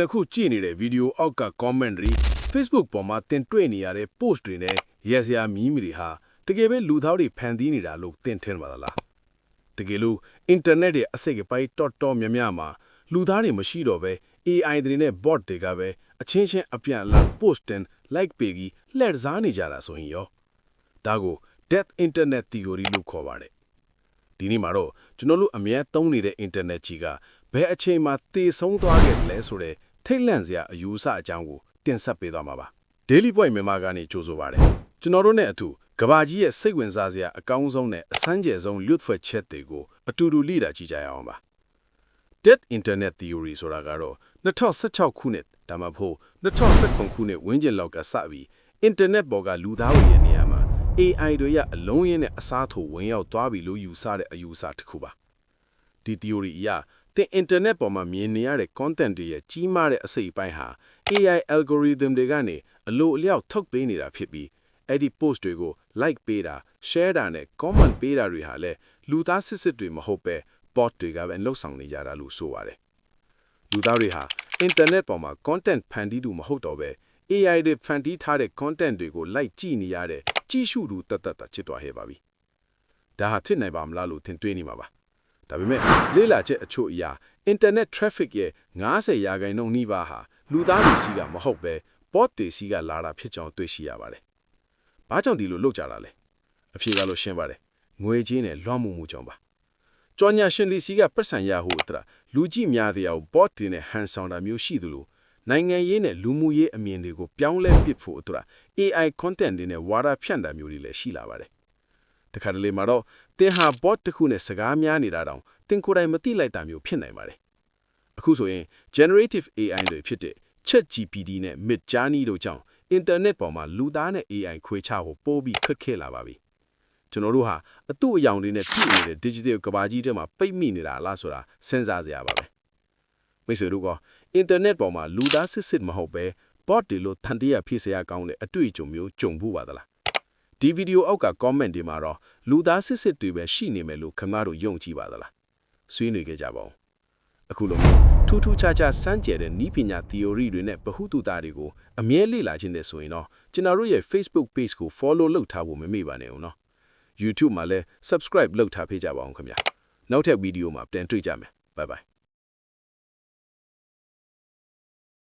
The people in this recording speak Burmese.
တဲ့ခုကြည့်နေတဲ့ဗီဒီယိုအောက်က comment တွေ Facebook ပေါ်မှာတင်တွေ့နေရတဲ့ post တွေနဲ့ရဲစရာမီးမီတွေဟာတကယ်ပဲလူသားတွေဖန်တီးနေတာလို့သင်ထင်ပါလားတကယ်လို့ internet ရဲ့အစိတ်အပိုင်းတော်များများမှာလူသားတွေမရှိတော့ပဲ AI တွေနဲ့ bot တွေကပဲအချင်းချင်းအပြန်အလှန် post တင် like ပေးပြီးလှည့်စားနေကြတာဆိုရင်ရောဒါကို death internet theory လို့ခေါ်ပါတယ်ဒီနေ့မှာတော့ကျွန်တော်တို့အမြဲသုံးနေတဲ့ internet ကြီးကဘယ်အချိန်မှသေဆုံးသွားခဲ့လဲဆိုတဲ့ထိတ်လန့်စရာအယူအဆအကြောင်းကိုတင်ဆက်ပေးသွားမှာပါ Daily Point မြန်မာကနေကြိုဆိုပါတယ်ကျွန်တော်တို့နဲ့အတူကဘာကြီးရဲ့စိတ်ဝင်စားစရာအကောင်းဆုံးနဲ့အဆန်းကျယ်ဆုံးလွတ်ဖွဲ့ချက်တွေကိုအတူတူလေ့လာကြည့်ကြရအောင်ပါ Dead Internet Theory ဆိုတာကတော့2016ခုနှစ်ဒါမှမဟုတ်2019ခုနှစ်ဝန်းကျင်လောက်ကစပြီး Internet ပေါ်ကလူသားတွေရဲ့နေရာမှာ AI တွေရအလုံးရင်းနဲ့အစားထိုးဝင်ရောက်သွားပြီလို့ယူဆတဲ့အယူအဆတစ်ခုပါဒီ theory အရသင် Internet ပေါ်မှာမြင်နေရတဲ့ content တွေရဲ့ကြီးမားတဲ့အစိတ်အပိုင်းဟာ AI algorithm တွေကနေအလိုအလျောက်ထုတ်ပေးနေတာဖြစ်ပြီးအဲ့ဒီ post တွေကို like ပေးတာ share တာနဲ့ comment ပေးတာတွေဟာလည်းလူသားစစ်တွေမဟုတ်ပဲ bot တွေကပဲလှုပ်ဆောင်နေကြတာလို့ဆိုပါတယ်လူသားတွေဟာ internet ပေါ်မှာ content ဖန်တီးသူမဟုတ်တော့ပဲ AI တွေဖန်တီးထားတဲ့ content တွေကို like ကြည့်နေရတဲ့ကြည့်ရှုသူတတ်ချစ်သွားခဲ့ပါပြီဒါဟာဖြစ်နိုင်ပါမလားလို့ထင်တွေးနေမှာပါဒါပေမဲ့လေ့လာချက်အချို့အရာ internet traffic ရဲ့90%နီးပါးဟာလူသားတွေစီကမဟုတ်ပဲ bot တွေစီကလာတာဖြစ်ကြောင်းတွေ့ရှိရပါတယ်။ဘာကြောင့်ဒီလိုလုပ်ကြတာလဲ။အဖြေကလို့ရှင်းပါတယ်။ငွေကြေးနဲ့လွှမ်းမိုးမှုကြောင့်ပါ။ကြော်ညာရှင်တွေစီကပတ်စံရဟုအတရာလူကြည့်များတဲ့အောင် bot တွေနဲ့ဟန်ဆောင်တာမျိုးရှိသလိုနိုင်ငံရေးနဲ့လူမှုရေးအမြင်တွေကိုပြောင်းလဲပစ်ဖို့အတရာ AI content တွေနဲ့ဝါဒဖြန့်တာမျိုးတွေလည်းရှိလာပါတယ်။တခါတလေမှာတော့သင်ဟာ bot တစ်ခုနဲ့စကားများနေတာတောင်သင်ကိုယ်တိုင်မသိလိုက်တာမျိုးဖြစ်နိုင်ပါတယ်။အခုဆိုရင် generative AI တွေဖြစ်တဲ့ ChatGPT နဲ့ Midjourney တို့ကြောင့် internet ပေါ်မှာလူသားနဲ့ AI ခွဲခြားဖို့ပိုးပြီးခက်ခဲလာပါပြီ။ကျွန်တော်တို့ဟာအတူအယောင်တွေနဲ့ပြည်နေတဲ့ digital ကဘာကြီးထဲမှာပိတ်မိနေတာလားဆိုတာစဉ်းစားစရာပါပဲ။မိတ်ဆွေတို့က internet ပေါ်မှာလူသားစစ်မဟုတ်ပဲ bot တွေလို့ထန်တရားဖြစ်စရာကောင်းတဲ့အတွေ့အကြုံမျိုးကြုံဖို့ပါသလား။ဒီဗီဒီယိုအောက်က comment တွေမှာတော့လူသားစစ်တွေပဲရှိနေမယ်လို့ခင်ဗျားတို့ယုံကြည်ပါသလား။ဆွေးနွေးကြကြပါဦး။အခုလိုထူးထူးခြားခြားစမ်းကြဲတဲ့ဤပညာ theory တွေနဲ့ဗဟုသုတတွေကိုအမြဲလေ့လာခြင်းနဲ့ဆိုရင်တော့ကျွန်တော်တို့ရဲ့ Facebook page ကို follow လုပ်ထားဖို့မမေ့ပါနဲ့ဦးနော် YouTube မှာလည်း subscribe လုပ်ထားပေးကြပါအောင်ခင်ဗျာနောက်ထပ်ဗီဒီယိုမှာပြန်တွေ့ကြမယ် bye bye